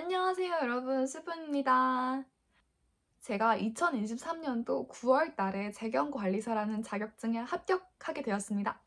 안녕하세요, 여러분. 수분입니다. 제가 2023년도 9월 달에 재경관리사라는 자격증에 합격하게 되었습니다.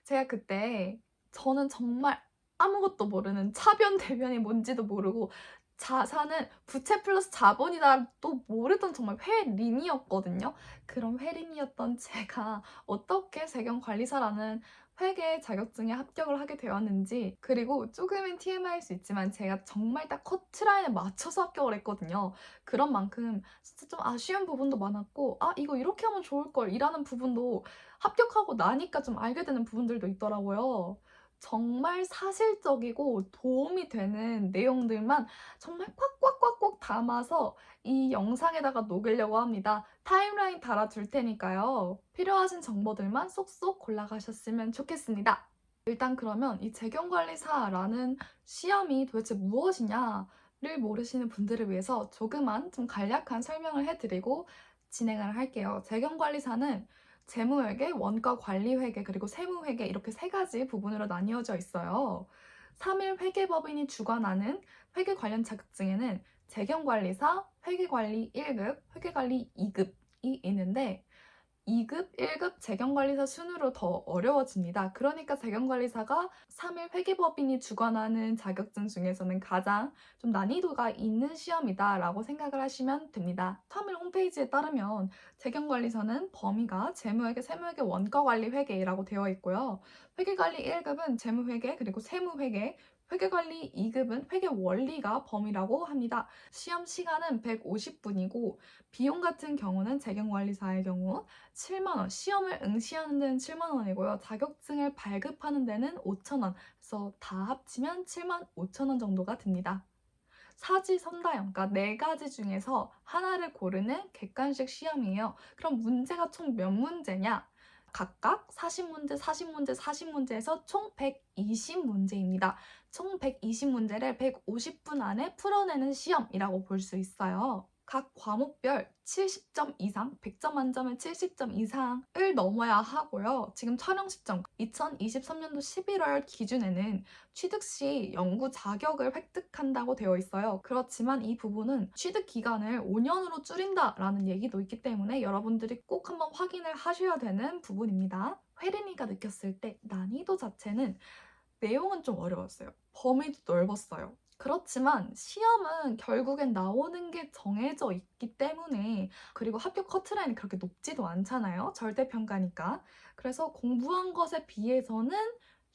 제가 그때 저는 정말 아무것도 모르는 차변 대변이 뭔지도 모르고 자산은 부채 플러스 자본이다도 모르던 정말 회린이었거든요. 그런 회린이었던 제가 어떻게 재경관리사라는 회계 자격증에 합격을 하게 되었는지, 그리고 조금은 TMI일 수 있지만 제가 정말 딱 커트라인에 맞춰서 합격을 했거든요. 그런 만큼 진짜 좀 아쉬운 부분도 많았고, 아 이거 이렇게 하면 좋을 걸 이라는 부분도 합격하고 나니까 좀 알게 되는 부분들도 있더라고요. 정말 사실적이고 도움이 되는 내용들만 정말 꽉꽉꽉꽉 담아서 이 영상에다가 녹이려고 합니다. 타임라인 달아줄 테니까요. 필요하신 정보들만 쏙쏙 골라가셨으면 좋겠습니다. 일단 그러면 이 재경관리사라는 시험이 도대체 무엇이냐를 모르시는 분들을 위해서 조그만 좀 간략한 설명을 해드리고 진행을 할게요. 재경관리사는 재무회계, 원가관리회계, 그리고 세무회계 이렇게 세 가지 부분으로 나뉘어져 있어요. 3일 회계법인이 주관하는 회계 관련 자격증에는 재경관리사, 회계관리 1급, 회계관리 2급이 있는데 2급, 1급 재경관리사 순으로 더 어려워집니다. 그러니까 재경관리사가 3일 회계법인이 주관하는 자격증 중에서는 가장 좀 난이도가 있는 시험이다라고 생각을 하시면 됩니다. 3일 홈페이지에 따르면 재경관리사는 범위가 재무회계, 세무회계, 원가관리회계라고 되어 있고요. 회계관리 1급은 재무회계 그리고 세무회계, 회계관리 2급은 회계원리가 범위라고 합니다. 시험 시간은 150분이고 비용 같은 경우는 재경관리사의 경우 7만 원, 시험을 응시하는 데는 7만 원이고요. 자격증을 발급하는 데는 5천 원. 그래서 다 합치면 7만 5천 원 정도가 듭니다. 사지선다형, 그러니까 네 가지 중에서 하나를 고르는 객관식 시험이에요. 그럼 문제가 총 몇 문제냐? 각각 40문제, 40문제, 40문제에서 총 120문제입니다. 총 120문제를 150분 안에 풀어내는 시험이라고 볼 수 있어요. 각 과목별 70점 이상, 100점 만점에 70점 이상을 넘어야 하고요. 지금 촬영 시점 2023년도 11월 기준에는 취득 시 연구 자격을 획득한다고 되어 있어요. 그렇지만 이 부분은 취득 기간을 5년으로 줄인다라는 얘기도 있기 때문에 여러분들이 꼭 한번 확인을 하셔야 되는 부분입니다. 혜린이가 느꼈을 때 난이도 자체는 내용은 좀 어려웠어요. 범위도 넓었어요. 그렇지만 시험은 결국엔 나오는 게 정해져 있기 때문에, 그리고 합격 커트라인이 그렇게 높지도 않잖아요. 절대평가니까. 그래서 공부한 것에 비해서는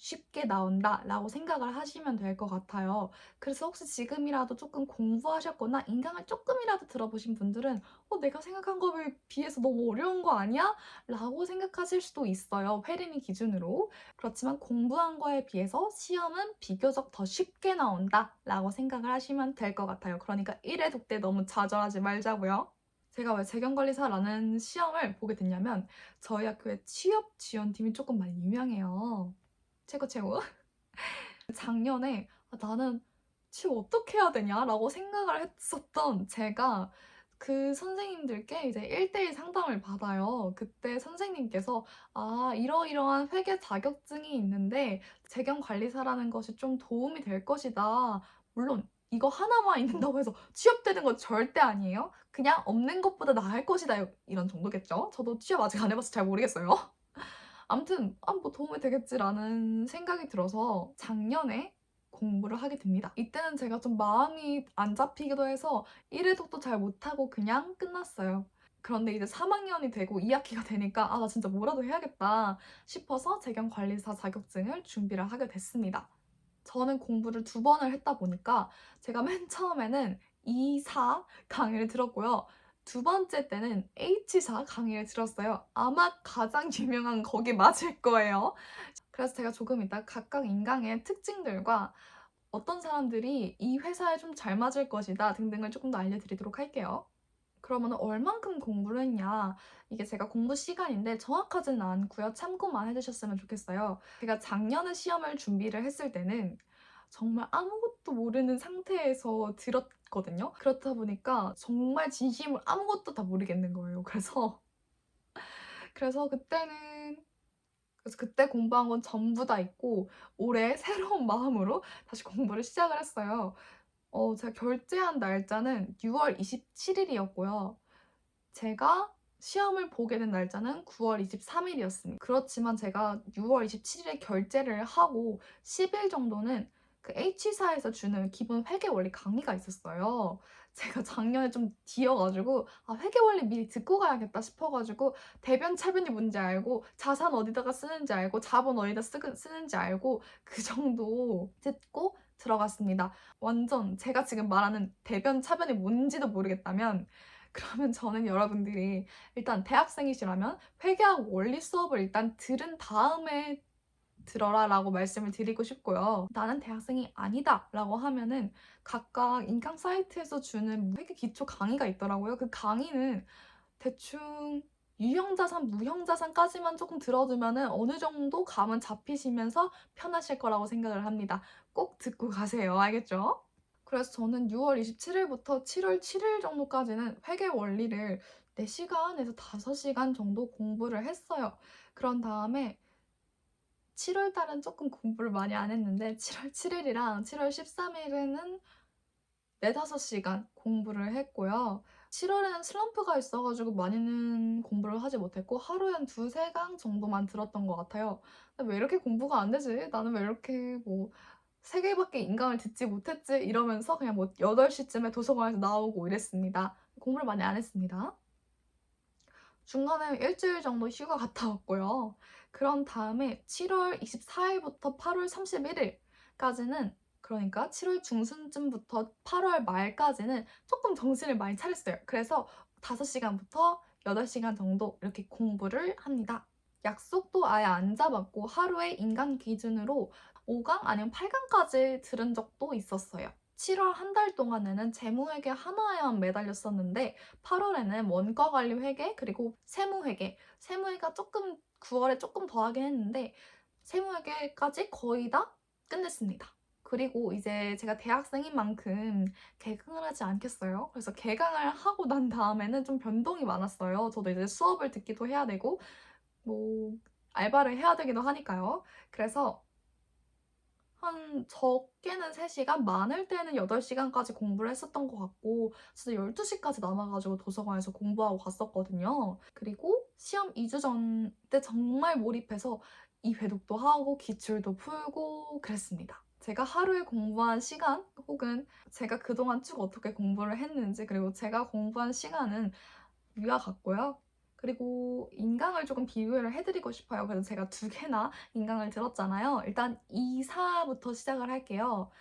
쉽게 나온다라고 생각을 하시면 될 것 같아요. 그래서 혹시 지금이라도 조금 공부하셨거나 인강을 조금이라도 들어보신 분들은 내가 생각한 거에 비해서 너무 어려운 거 아니야? 라고 생각하실 수도 있어요. 회린이 기준으로. 그렇지만 공부한 거에 비해서 시험은 비교적 더 쉽게 나온다 라고 생각을 하시면 될 것 같아요. 그러니까 1회 독대 너무 좌절하지 말자고요. 제가 왜 재경관리사라는 시험을 보게 됐냐면 저희 학교에 취업 지원팀이 조금 많이 유명해요. 최고 최고. 작년에 나는 취업 어떻게 해야 되냐라고 생각을 했었던 제가 그 선생님들께 이제 1대1 상담을 받아요. 그때 선생님께서 이러이러한 회계 자격증이 있는데 재경관리사라는 것이 좀 도움이 될 것이다. 물론 이거 하나만 있는다고 해서 취업되는 건 절대 아니에요. 그냥 없는 것보다 나을 것이다. 이런 정도겠죠. 저도 취업 아직 안 해봐서 잘 모르겠어요. 아무튼 뭐 도움이 되겠지라는 생각이 들어서 작년에 공부를 하게 됩니다. 이때는 제가 좀 마음이 안 잡히기도 해서 1회독도 잘 못하고 그냥 끝났어요. 그런데 이제 3학년이 되고 2학기가 되니까 나 진짜 뭐라도 해야겠다 싶어서 재경관리사 자격증을 준비를 하게 됐습니다. 저는 공부를 2번을 했다 보니까 제가 맨 처음에는 2사 강의를 들었고요. 두 번째 때는 H사 강의를 들었어요. 아마 가장 유명한 거기 맞을 거예요. 그래서 제가 조금 이따 각각 인강의 특징들과 어떤 사람들이 이 회사에 좀 잘 맞을 것이다 등등을 조금 더 알려드리도록 할게요. 그러면 얼만큼 공부를 했냐? 이게 제가 공부 시간인데 정확하지는 않고요. 참고만 해주셨으면 좋겠어요. 제가 작년에 시험을 준비를 했을 때는 정말 아무것도 모르는 상태에서 들었거든요. 그렇다 보니까 정말 진심으로 아무것도 다 모르겠는 거예요. 그래서 그때는 그래서 그때 공부한 건 전부 다 잊고 올해 새로운 마음으로 다시 공부를 시작을 했어요. 제가 결제한 날짜는 6월 27일이었고요. 제가 시험을 보게 된 날짜는 9월 23일이었습니다. 그렇지만 제가 6월 27일에 결제를 하고 10일 정도는 그 H사에서 주는 기본 회계 원리 강의가 있었어요. 제가 작년에 좀 뒤어가지고 회계 원리 미리 듣고 가야겠다 싶어가지고 대변 차변이 뭔지 알고 자산 어디다가 쓰는지 알고 자본 어디다 쓰는지 알고 그 정도 듣고 들어갔습니다. 완전 제가 지금 말하는 대변 차변이 뭔지도 모르겠다면 그러면 저는 여러분들이 일단 대학생이시라면 회계학 원리 수업을 일단 들은 다음에 들어라 라고 말씀을 드리고 싶고요. 나는 대학생이 아니다 라고 하면은 각각 인강 사이트에서 주는 회계 기초 강의가 있더라고요. 그 강의는 대충 유형자산, 무형자산까지만 조금 들어두면은 어느 정도 감은 잡히시면서 편하실 거라고 생각을 합니다. 꼭 듣고 가세요. 알겠죠? 그래서 저는 6월 27일부터 7월 7일 정도까지는 회계 원리를 4시간에서 5시간 정도 공부를 했어요. 그런 다음에 7월 달은 조금 공부를 많이 안 했는데 7월 7일이랑 7월 13일에는 4-5시간 공부를 했고요. 7월에는 슬럼프가 있어가지고 많이는 공부를 하지 못했고 하루에 한 2-3강 정도만 들었던 것 같아요. 왜 이렇게 공부가 안 되지? 나는 왜 이렇게 뭐 3개밖에 인강을 듣지 못했지? 이러면서 그냥 뭐 8시쯤에 도서관에서 나오고 이랬습니다. 공부를 많이 안 했습니다. 중간에 일주일 정도 휴가 갔다 왔고요. 그런 다음에 7월 24일부터 8월 31일까지는 그러니까 7월 중순쯤부터 8월 말까지는 조금 정신을 많이 차렸어요. 그래서 5시간부터 8시간 정도 이렇게 공부를 합니다. 약속도 아예 안 잡았고 하루에 인강 기준으로 5강 아니면 8강까지 들은 적도 있었어요. 7월 한 달 동안에는 재무회계 하나에만 매달렸었는데 8월에는 원가관리 회계 그리고 세무회계, 세무회계가 조금 9월에 조금 더 하긴 했는데 세무회계까지 거의 다 끝냈습니다. 그리고 이제 제가 대학생인 만큼 개강을 하지 않겠어요. 그래서 개강을 하고 난 다음에는 좀 변동이 많았어요. 저도 이제 수업을 듣기도 해야 되고 뭐 알바를 해야 되기도 하니까요. 그래서 한 적게는 3시간, 많을 때는 8시간까지 공부를 했었던 것 같고 진짜 12시까지 남아가지고 도서관에서 공부하고 갔었거든요. 그리고 시험 2주 전 때 정말 몰입해서 이 회독도 하고 기출도 풀고 그랬습니다. 제가 하루에 공부한 시간 혹은 제가 그동안 쭉 어떻게 공부를 했는지 그리고 제가 공부한 시간은 위와 같고요. 그리고 인강을 조금 비교를 해드리고 싶어요. 그래서 제가 2개나 인강을 들었잖아요. 일단 이사부터 시작을 할게요.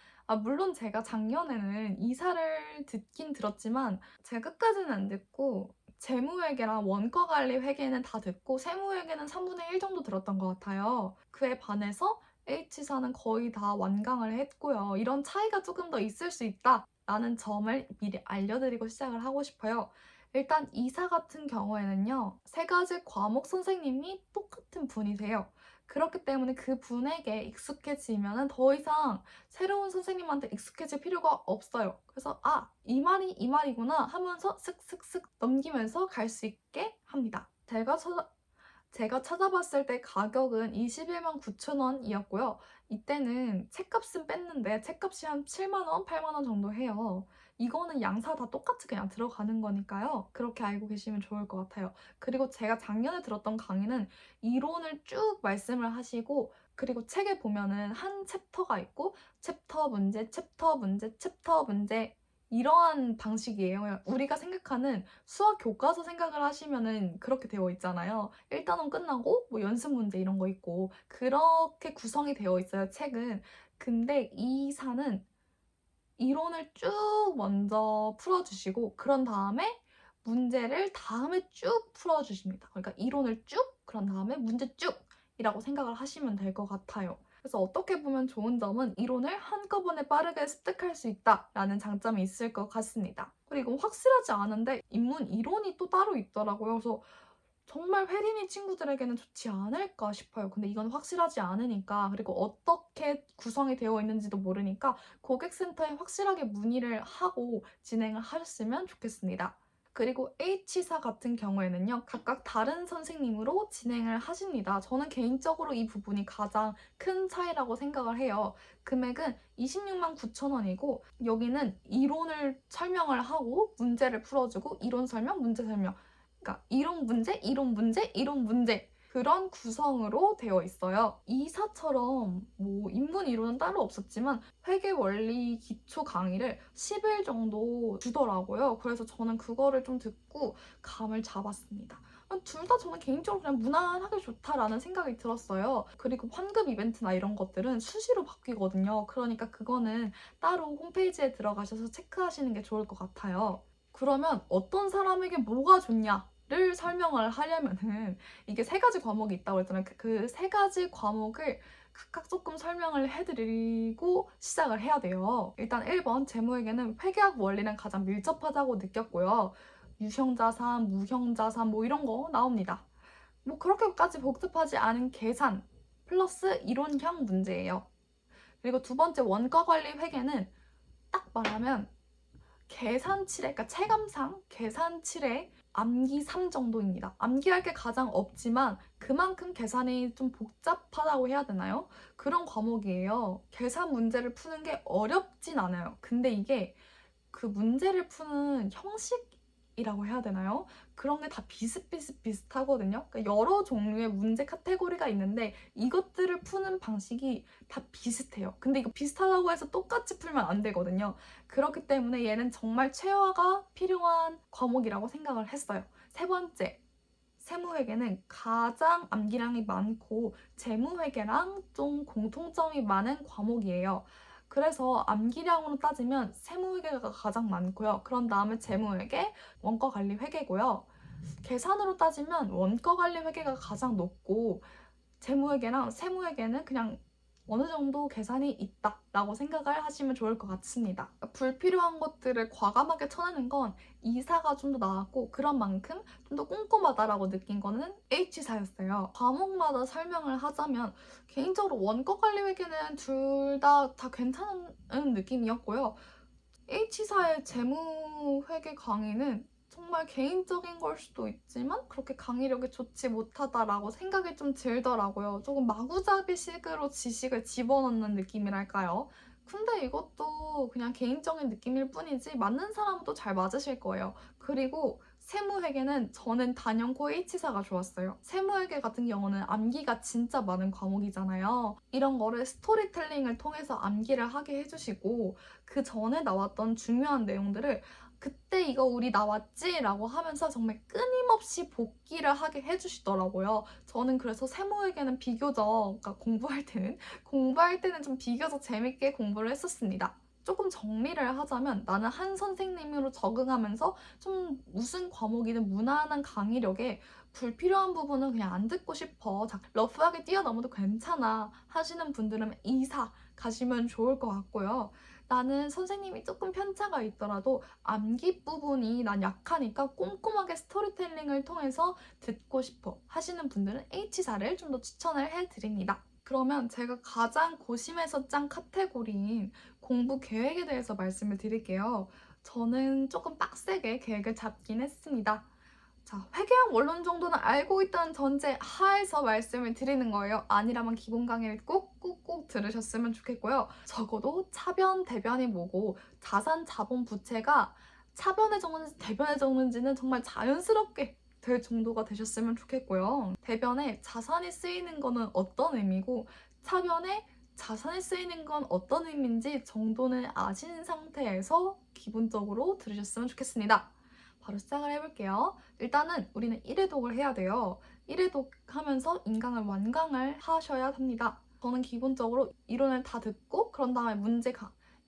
물론 제가 작년에는 이사를 듣긴 들었지만 제가 끝까지는 안 듣고 재무회계랑 원가관리 회계는 다 듣고 세무회계는 3분의 1 정도 들었던 것 같아요. 그에 반해서 H사는 거의 다 완강을 했고요. 이런 차이가 조금 더 있을 수 있다라는 점을 미리 알려드리고 시작을 하고 싶어요. 일단 이사 같은 경우에는요, 3가지 과목 선생님이 똑같은 분이세요. 그렇기 때문에 그 분에게 익숙해지면 더 이상 새로운 선생님한테 익숙해질 필요가 없어요. 그래서 이 말이 이 말이구나 하면서 슥슥슥 넘기면서 갈 수 있게 합니다. 제가 찾아봤을 때 가격은 21만 9천 원이었고요. 이때는 책값은 뺐는데 책값이 한 7만 원, 8만 원 정도 해요. 이거는 양사 다 똑같이 그냥 들어가는 거니까요. 그렇게 알고 계시면 좋을 것 같아요. 그리고 제가 작년에 들었던 강의는 이론을 쭉 말씀을 하시고 그리고 책에 보면은 한 챕터가 있고 챕터 문제, 챕터 문제, 챕터 문제 이러한 방식이에요. 우리가 생각하는 수학 교과서 생각을 하시면은 그렇게 되어 있잖아요. 1단원 끝나고 뭐 연습 문제 이런 거 있고 그렇게 구성이 되어 있어요, 책은. 근데 이 사는 이론을 쭉 먼저 풀어주시고 그런 다음에 문제를 다음에 쭉 풀어주십니다. 그러니까 이론을 쭉, 그런 다음에 문제 쭉 이라고 생각을 하시면 될 것 같아요. 그래서 어떻게 보면 좋은 점은 이론을 한꺼번에 빠르게 습득할 수 있다라는 장점이 있을 것 같습니다. 그리고 확실하지 않은데 인문 이론이 또 따로 있더라고요. 그래서 정말 회린이 친구들에게는 좋지 않을까 싶어요. 근데 이건 확실하지 않으니까 그리고 어떻게 구성이 되어 있는지도 모르니까 고객센터에 확실하게 문의를 하고 진행을 하셨으면 좋겠습니다. 그리고 H사 같은 경우에는요, 각각 다른 선생님으로 진행을 하십니다. 저는 개인적으로 이 부분이 가장 큰 차이라고 생각을 해요. 금액은 26만 9천 원이고, 여기는 이론을 설명을 하고 문제를 풀어주고, 이론 설명, 문제 설명. 그러니까 이론 문제, 이론 문제, 이론 문제. 그런 구성으로 되어 있어요. 이사처럼 뭐 인문 이론은 따로 없었지만 회계 원리 기초 강의를 10일 정도 주더라고요. 그래서 저는 그거를 좀 듣고 감을 잡았습니다. 둘 다 저는 개인적으로 그냥 무난하게 좋다라는 생각이 들었어요. 그리고 환급 이벤트나 이런 것들은 수시로 바뀌거든요. 그러니까 그거는 따로 홈페이지에 들어가셔서 체크하시는 게 좋을 것 같아요. 그러면 어떤 사람에게 뭐가 좋냐를 설명을 하려면은 이게 세 가지 과목이 있다고 했잖아요. 그 세 가지 과목을 각각 조금 설명을 해드리고 시작을 해야 돼요. 일단 1번 재무회계는 회계학 원리랑 가장 밀접하다고 느꼈고요. 유형자산, 무형자산 뭐 이런 거 나옵니다. 뭐 그렇게까지 복잡하지 않은 계산 플러스 이론형 문제예요. 그리고 두 번째 원가관리 회계는 딱 말하면 계산칠에, 그러니까 체감상 계산칠에 암기 3 정도입니다. 암기할 게 가장 없지만 그만큼 계산이 좀 복잡하다고 해야 되나요? 그런 과목이에요. 계산 문제를 푸는 게 어렵진 않아요. 근데 이게 그 문제를 푸는 형식이라고 해야 되나요? 그런 게 다 비슷하거든요. 그러니까 여러 종류의 문제 카테고리가 있는데 이것들을 푸는 방식이 다 비슷해요. 근데 이거 비슷하다고 해서 똑같이 풀면 안 되거든요. 그렇기 때문에 얘는 정말 체화가 필요한 과목이라고 생각을 했어요. 세 번째, 세무회계는 가장 암기량이 많고 재무회계랑 좀 공통점이 많은 과목이에요. 그래서 암기량으로 따지면 세무회계가 가장 많고요. 그런 다음에 재무회계, 원가관리회계고요. 계산으로 따지면 원가관리회계가 가장 높고 재무회계랑 세무회계는 그냥 어느 정도 계산이 있다라고 생각을 하시면 좋을 것 같습니다. 불필요한 것들을 과감하게 쳐내는 건 이사가 좀 더 나았고 그런 만큼 좀 더 꼼꼼하다라고 느낀 거는 H사였어요. 과목마다 설명을 하자면 개인적으로 원가관리회계는 둘 다 괜찮은 느낌이었고요. H사의 재무회계 강의는 정말 개인적인 걸 수도 있지만 그렇게 강의력이 좋지 못하다라고 생각이 좀 들더라고요. 조금 마구잡이식으로 지식을 집어넣는 느낌이랄까요? 근데 이것도 그냥 개인적인 느낌일 뿐이지 맞는 사람은 또 잘 맞으실 거예요. 그리고 세무회계는 저는 단연코 H사가 좋았어요. 세무회계 같은 경우는 암기가 진짜 많은 과목이잖아요. 이런 거를 스토리텔링을 통해서 암기를 하게 해주시고 그 전에 나왔던 중요한 내용들을 그때 이거 우리 나왔지? 라고 하면서 정말 끊임없이 복기를 하게 해주시더라고요. 저는 그래서 세무회계는 비교적, 그러니까 공부할 때는 좀 비교적 재밌게 공부를 했었습니다. 조금 정리를 하자면 나는 한 선생님으로 적응하면서 좀 무슨 과목이든 무난한 강의력에 불필요한 부분은 그냥 안 듣고 싶어. 러프하게 뛰어넘어도 괜찮아 하시는 분들은 이사 가시면 좋을 것 같고요. 나는 선생님이 조금 편차가 있더라도 암기 부분이 난 약하니까 꼼꼼하게 스토리텔링을 통해서 듣고 싶어 하시는 분들은 H사를 좀 더 추천을 해드립니다. 그러면 제가 가장 고심해서 짠 카테고리인 공부 계획에 대해서 말씀을 드릴게요. 저는 조금 빡세게 계획을 잡긴 했습니다. 자, 회계학 원론 정도는 알고 있다는 전제 하에서 말씀을 드리는 거예요. 아니라면 기본 강의를 꼭 들으셨으면 좋겠고요. 적어도 차변, 대변이 뭐고 자산, 자본, 부채가 차변에 적는지 대변에 적는지는 정말 자연스럽게 될 정도가 되셨으면 좋겠고요. 대변에 자산이 쓰이는 거는 어떤 의미고 차변에 자산이 쓰이는 건 어떤 의미인지 정도는 아신 상태에서 기본적으로 들으셨으면 좋겠습니다. 바로 시작을 해볼게요. 일단은 우리는 1회독을 해야 돼요. 1회독 하면서 인강을 완강을 하셔야 합니다. 저는 기본적으로 이론을 다 듣고 그런 다음에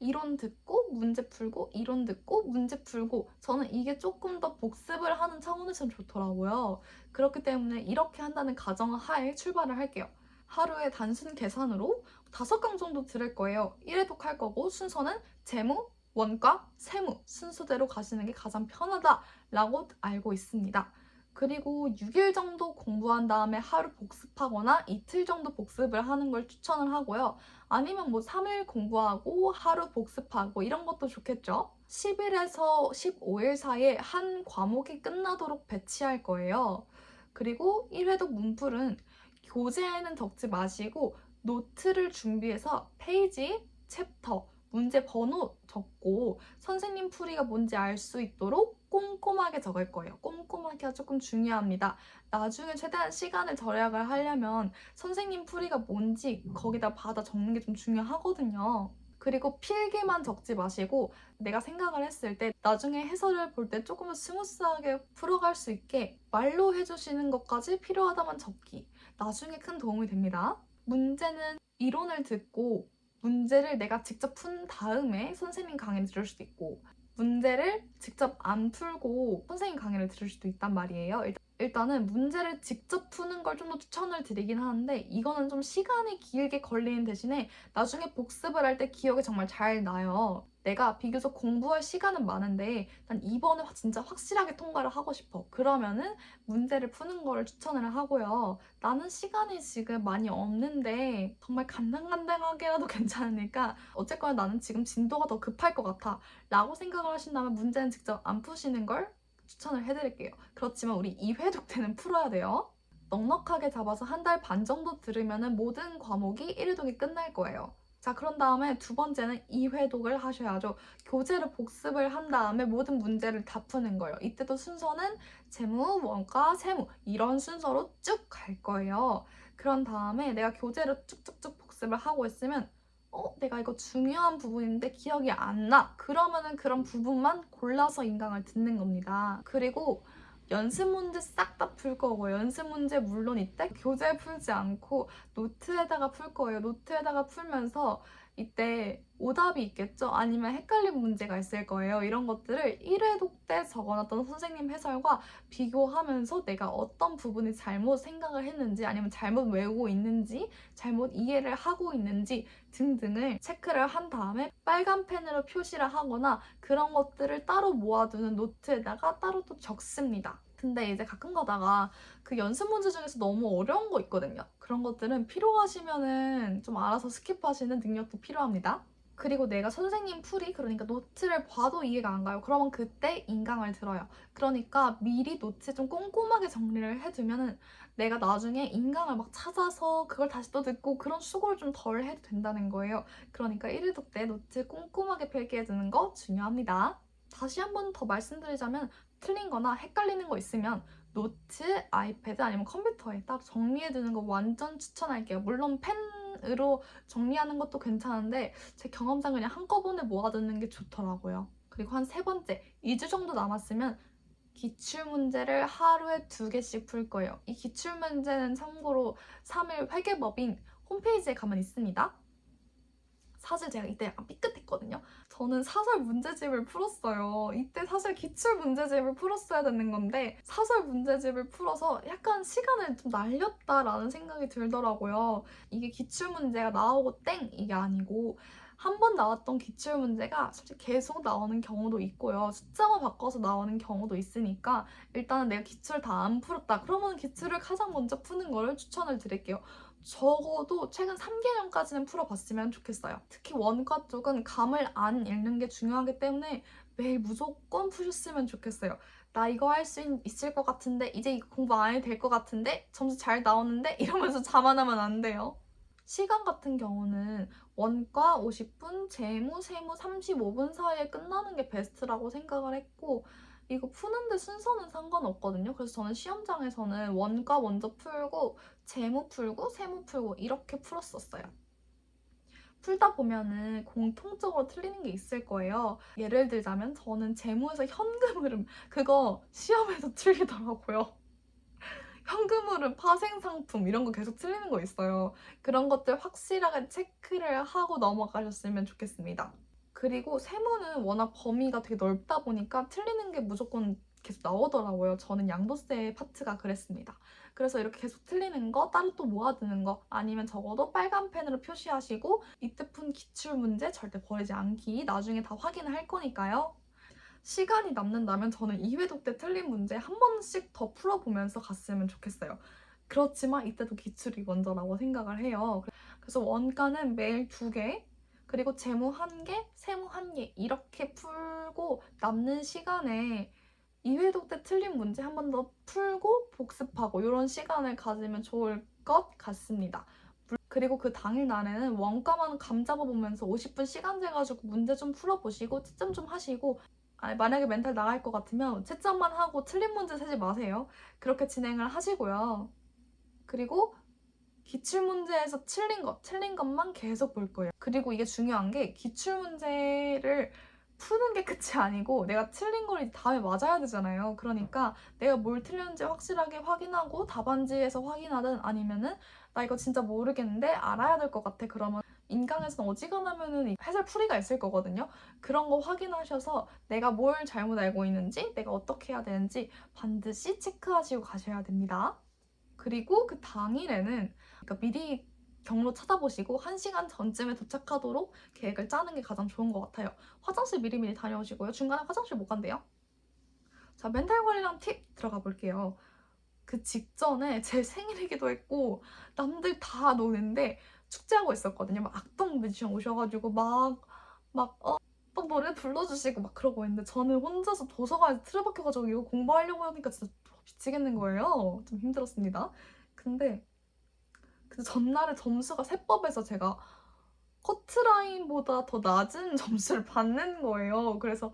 이론 듣고 문제 풀고 이론 듣고 문제 풀고 저는 이게 조금 더 복습을 하는 차원에서 좋더라고요. 그렇기 때문에 이렇게 한다는 가정 하에 출발을 할게요. 하루에 단순 계산으로 5강 정도 들을 거예요. 1회독 할 거고 순서는 재무, 원가, 세무 순서대로 가시는 게 가장 편하다라고 알고 있습니다. 그리고 6일 정도 공부한 다음에 하루 복습하거나 이틀 정도 복습을 하는 걸 추천을 하고요. 아니면 뭐 3일 공부하고 하루 복습하고 이런 것도 좋겠죠. 10일에서 15일 사이에 한 과목이 끝나도록 배치할 거예요. 그리고 1회독 문풀은 교재에는 적지 마시고 노트를 준비해서 페이지, 챕터, 문제 번호 적고 선생님 풀이가 뭔지 알 수 있도록 꼼꼼하게 적을 거예요. 꼼꼼하기가 조금 중요합니다. 나중에 최대한 시간을 절약을 하려면 선생님 풀이가 뭔지 거기다 받아 적는 게 좀 중요하거든요. 그리고 필기만 적지 마시고 내가 생각을 했을 때 나중에 해설을 볼 때 조금 더 스무스하게 풀어갈 수 있게 말로 해주시는 것까지 필요하다면 적기. 나중에 큰 도움이 됩니다. 문제는 이론을 듣고 문제를 내가 직접 푼 다음에 선생님 강의를 들을 수도 있고 문제를 직접 안 풀고 선생님 강의를 들을 수도 있단 말이에요. 일단은 문제를 직접 푸는 걸 좀 더 추천을 드리긴 하는데 이거는 좀 시간이 길게 걸리는 대신에 나중에 복습을 할 때 기억이 정말 잘 나요. 내가 비교적 공부할 시간은 많은데 난 이번에 진짜 확실하게 통과를 하고 싶어. 그러면은 문제를 푸는 거를 추천을 하고요. 나는 시간이 지금 많이 없는데 정말 간당간당하게라도 괜찮으니까 어쨌거나 나는 지금 진도가 더 급할 것 같아 라고 생각을 하신다면 문제는 직접 안 푸시는 걸 추천을 해드릴게요. 그렇지만 우리 2회독 때는 풀어야 돼요. 넉넉하게 잡아서 한 달 반 정도 들으면 모든 과목이 1회독이 끝날 거예요. 자, 그런 다음에 두 번째는 2회독을 하셔야죠. 교재를 복습을 한 다음에 모든 문제를 다 푸는 거예요. 이때도 순서는 재무, 원가, 세무 이런 순서로 쭉 갈 거예요. 그런 다음에 내가 교재를 쭉쭉쭉 복습을 하고 있으면 내가 이거 중요한 부분인데 기억이 안 나. 그러면은 그런 부분만 골라서 인강을 듣는 겁니다. 그리고 연습 문제 싹 다 풀 거고 연습 문제 물론 이때 교재 풀지 않고 노트에다가 풀 거예요. 노트에다가 풀면서 이때 오답이 있겠죠? 아니면 헷갈린 문제가 있을 거예요. 이런 것들을 1회독 때 적어놨던 선생님 해설과 비교하면서 내가 어떤 부분이 잘못 생각을 했는지 아니면 잘못 외우고 있는지 잘못 이해를 하고 있는지 등등을 체크를 한 다음에 빨간 펜으로 표시를 하거나 그런 것들을 따로 모아두는 노트에다가 따로 또 적습니다. 근데 이제 가끔 가다가 그 연습 문제 중에서 너무 어려운 거 있거든요. 그런 것들은 필요하시면은 좀 알아서 스킵하시는 능력도 필요합니다. 그리고 내가 선생님 풀이 그러니까 노트를 봐도 이해가 안 가요. 그러면 그때 인강을 들어요. 그러니까 미리 노트 좀 꼼꼼하게 정리를 해두면은 내가 나중에 인강을 막 찾아서 그걸 다시 또 듣고 그런 수고를 좀 덜 해도 된다는 거예요. 그러니까 1회독 때 노트 꼼꼼하게 필기해두는 거 중요합니다. 다시 한 번 더 말씀드리자면 틀린 거나 헷갈리는 거 있으면 노트, 아이패드 아니면 컴퓨터에 따로 정리해두는 거 완전 추천할게요. 물론 펜으로 정리하는 것도 괜찮은데 제 경험상 그냥 한꺼번에 모아두는 게 좋더라고요. 그리고 한 세 번째, 2주 정도 남았으면 기출문제를 하루에 2개씩 풀 거예요. 이 기출문제는 참고로 3일 회계법인 홈페이지에 가면 있습니다. 사실 제가 이때 약간 삐끗했거든요. 저는 사설 문제집을 풀었어요. 이때 사실 기출 문제집을 풀었어야 되는 건데 사설 문제집을 풀어서 약간 시간을 좀 날렸다라는 생각이 들더라고요. 이게 기출 문제가 나오고 땡 이게 아니고 한 번 나왔던 기출 문제가 솔직히 계속 나오는 경우도 있고요. 숫자만 바꿔서 나오는 경우도 있으니까 일단은 내가 기출을 다 안 풀었다. 그러면 기출을 가장 먼저 푸는 거를 추천을 드릴게요. 적어도 최근 3개년까지는 풀어봤으면 좋겠어요. 특히 원과 쪽은 감을 안 읽는 게 중요하기 때문에 매일 무조건 푸셨으면 좋겠어요. 나 이거 할 수 있을 것 같은데 이제 이거 공부 안 해도 될 것 같은데 점수 잘 나오는데 이러면서 자만하면 안 돼요. 시간 같은 경우는 원과 50분, 재무, 세무 35분 사이에 끝나는 게 베스트라고 생각을 했고 이거 푸는데 순서는 상관없거든요. 그래서 저는 시험장에서는 원과 먼저 풀고 재무 풀고 세무 풀고 이렇게 풀었었어요. 풀다 보면은 공통적으로 틀리는 게 있을 거예요. 예를 들자면 저는 재무에서 현금 흐름 그거 시험에서 틀리더라고요. 현금 흐름, 파생 상품 이런 거 계속 틀리는 거 있어요. 그런 것들 확실하게 체크를 하고 넘어가셨으면 좋겠습니다. 그리고 세무는 워낙 범위가 되게 넓다 보니까 틀리는 게 무조건 계속 나오더라고요. 저는 양도세 파트가 그랬습니다. 그래서 이렇게 계속 틀리는 거 따로 또 모아두는 거 아니면 적어도 빨간 펜으로 표시하시고 이때 푼 기출문제 절대 버리지 않기 나중에 다 확인을 할 거니까요. 시간이 남는다면 저는 2회독 때 틀린 문제 한 번씩 더 풀어보면서 갔으면 좋겠어요. 그렇지만 이때도 기출이 먼저라고 생각을 해요. 그래서 원가는 매일 2개, 그리고 재무 1개, 세무 1개 이렇게 풀고 남는 시간에 2회독 때 틀린 문제 한 번 더 풀고 복습하고 이런 시간을 가지면 좋을 것 같습니다. 그리고 그 당일 날에는 원가만 감 잡아보면서 50분 시간 재가지고 문제 좀 풀어보시고 채점 좀 하시고, 만약에 멘탈 나갈 것 같으면 채점만 하고 틀린 문제 세지 마세요. 그렇게 진행을 하시고요. 그리고 기출문제에서 틀린 것만 계속 볼 거예요. 그리고 이게 중요한 게 기출문제를 푸는 게 끝이 아니고 내가 틀린 걸 다음에 맞아야 되잖아요. 그러니까 내가 뭘 틀렸는지 확실하게 확인하고 답안지에서 확인하든 아니면은 나 이거 진짜 모르겠는데 알아야 될 것 같아. 그러면 인강에서는 어지간하면은 해설풀이가 있을 거거든요. 그런 거 확인하셔서 내가 뭘 잘못 알고 있는지, 내가 어떻게 해야 되는지 반드시 체크하시고 가셔야 됩니다. 그리고 그 당일에는 그러니까 미리 경로 찾아보시고 1시간 전쯤에 도착하도록 계획을 짜는 게 가장 좋은 것 같아요. 화장실 미리미리 다녀오시고요. 중간에 화장실 못 간대요. 자, 멘탈 관리랑 팁 들어가 볼게요. 그 직전에 제 생일이기도 했고 남들 다 노는데 축제하고 있었거든요. 막 악동 뮤지션 오셔가지고 막 노래 불러주시고 막 그러고 있는데 저는 혼자서 도서관에서 틀어박혀가지고 이거 공부하려고 하니까 진짜 미치겠는 거예요. 좀 힘들었습니다. 근데 그 전날에 점수가 세법에서 제가 커트라인보다 더 낮은 점수를 받는 거예요. 그래서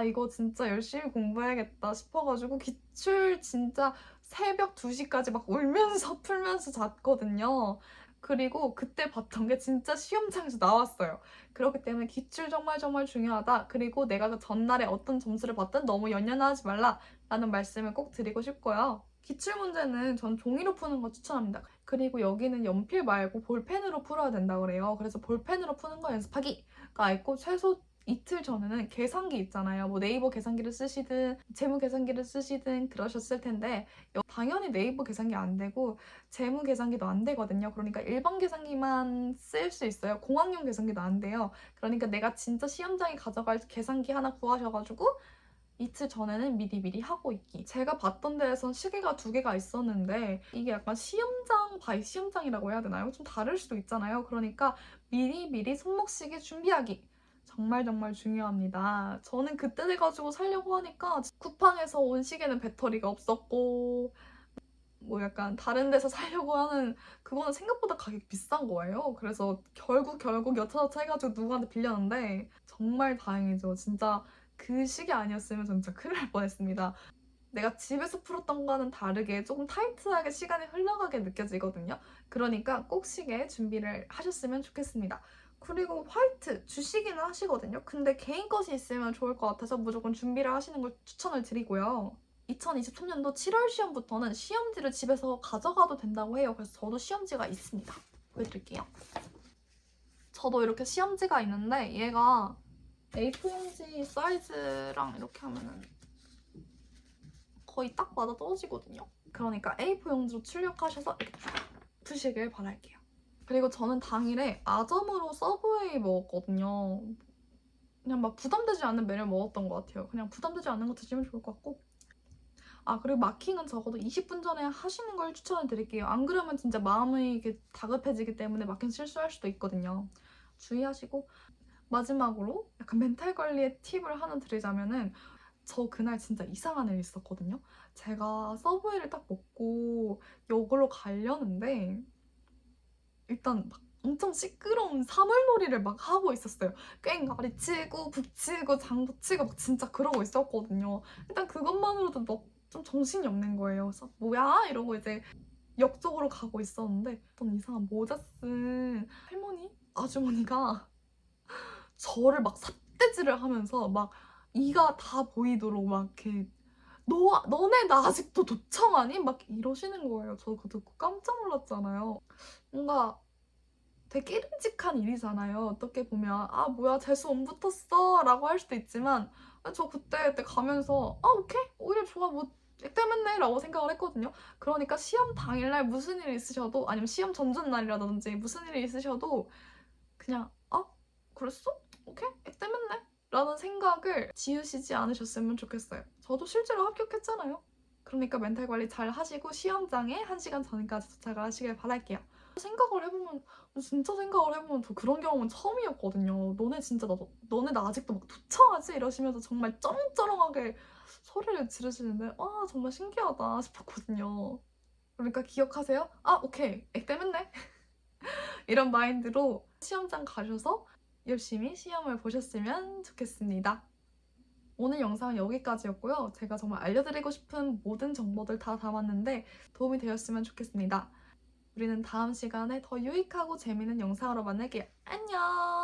이거 진짜 열심히 공부해야겠다 싶어가지고 기출 진짜 새벽 2시까지 막 울면서 풀면서 잤거든요. 그리고 그때 봤던 게 진짜 시험장에서 나왔어요. 그렇기 때문에 기출 정말 정말 중요하다. 그리고 내가 그 전날에 어떤 점수를 받든 너무 연연하지 말라라는 말씀을 꼭 드리고 싶고요. 기출 문제는 전 종이로 푸는 거 추천합니다. 그리고 여기는 연필 말고 볼펜으로 풀어야 된다고 그래요. 그래서 볼펜으로 푸는 거 연습하기가 있고 최소 이틀 전에는 계산기 있잖아요. 뭐 네이버 계산기를 쓰시든 재무 계산기를 쓰시든 그러셨을 텐데 당연히 네이버 계산기 안 되고 재무 계산기도 안 되거든요. 그러니까 일반 계산기만 쓸 수 있어요. 공학용 계산기도 안 돼요. 그러니까 내가 진짜 시험장에 가져갈 계산기 하나 구하셔가지고 이틀 전에는 미리미리 하고 있기. 제가 봤던 데에선 시계가 2개가 있었는데 이게 약간 시험장 바이 시험장이라고 해야 되나요? 좀 다를 수도 있잖아요. 그러니까 미리미리 손목시계 준비하기. 정말 정말 중요합니다. 저는 그때 돼가지고 살려고 하니까 쿠팡에서 온 시계는 배터리가 없었고 뭐 약간 다른 데서 사려고 하는 그거는 생각보다 가격이 비싼 거예요. 그래서 결국 여차저차 해가지고 누구한테 빌렸는데 정말 다행이죠. 진짜 그 시기 아니었으면 진짜 큰일 날 뻔했습니다. 내가 집에서 풀었던 거와는 다르게 조금 타이트하게 시간이 흘러가게 느껴지거든요. 그러니까 꼭 시계 준비를 하셨으면 좋겠습니다. 그리고 화이트 주시기는 하시거든요. 근데 개인 것이 있으면 좋을 것 같아서 무조건 준비를 하시는 걸 추천을 드리고요. 2023년도 7월 시험부터는 시험지를 집에서 가져가도 된다고 해요. 그래서 저도 시험지가 있습니다. 보여드릴게요. 저도 이렇게 시험지가 있는데 얘가 A4용지 사이즈랑 이렇게 하면은 거의 딱 맞아 떨어지거든요. 그러니까 A4 용지로 출력하셔서 이렇게 푸시길 바랄게요. 그리고 저는 당일에 아점으로 서브웨이 먹었거든요. 그냥 막 부담되지 않는 메뉴를 먹었던 것 같아요. 그냥 부담되지 않는 거 드시면 좋을 것 같고. 그리고 마킹은 적어도 20분 전에 하시는 걸 추천을 드릴게요. 안 그러면 진짜 마음이 이게 다급해지기 때문에 마킹 실수할 수도 있거든요. 주의하시고, 마지막으로 약간 멘탈 관리의 팁을 하나 드리자면은 저 그날 진짜 이상한 일이 있었거든요. 제가 서브웨이를 딱 먹고 역으로 가려는데 일단 막 엄청 시끄러운 사물놀이를 막 하고 있었어요. 꽹과리 치고 북치고 장구 치고 막 진짜 그러고 있었거든요. 일단 그것만으로도 좀 정신이 없는 거예요. 그래서 뭐야? 이러고 이제 역 쪽으로 가고 있었는데 어떤 이상한 모자 쓴 할머니? 아주머니가 저를 막 삿대질을 하면서 막 이가 다 보이도록 막 이렇게 너네 나 아직도 도청하니? 막 이러시는 거예요. 저 그거 듣고 깜짝 놀랐잖아요. 뭔가 되게 끼름직한 일이잖아요. 어떻게 보면 뭐야 재수 안 붙었어 라고 할 수도 있지만 저 그때 가면서 오케이 오히려 좋아 뭐 때문에 라고 생각을 했거든요. 그러니까 시험 당일날 무슨 일이 있으셔도 아니면 시험 전전날이라든지 무슨 일이 있으셔도 그냥 그랬어? 오케이 때문에 라는 생각을 지우시지 않으셨으면 좋겠어요. 저도 실제로 합격했잖아요. 그러니까 멘탈 관리 잘 하시고 시험장에 1시간 전까지 도착을 하시길 바랄게요. 생각을 해보면 진짜 생각을 해보면 저 그런 경험은 처음이었거든요. 너네 진짜 너네 나 아직도 막 도청하지? 이러시면서 정말 쩌렁쩌렁하게 소리를 지르시는데 정말 신기하다 싶었거든요. 그러니까 기억하세요. 오케이 액땜했네. 이런 마인드로 시험장 가셔서 열심히 시험을 보셨으면 좋겠습니다. 오늘 영상은 여기까지였고요. 제가 정말 알려드리고 싶은 모든 정보들 다 담았는데 도움이 되었으면 좋겠습니다. 우리는 다음 시간에 더 유익하고 재미있는 영상으로 만날게요. 안녕!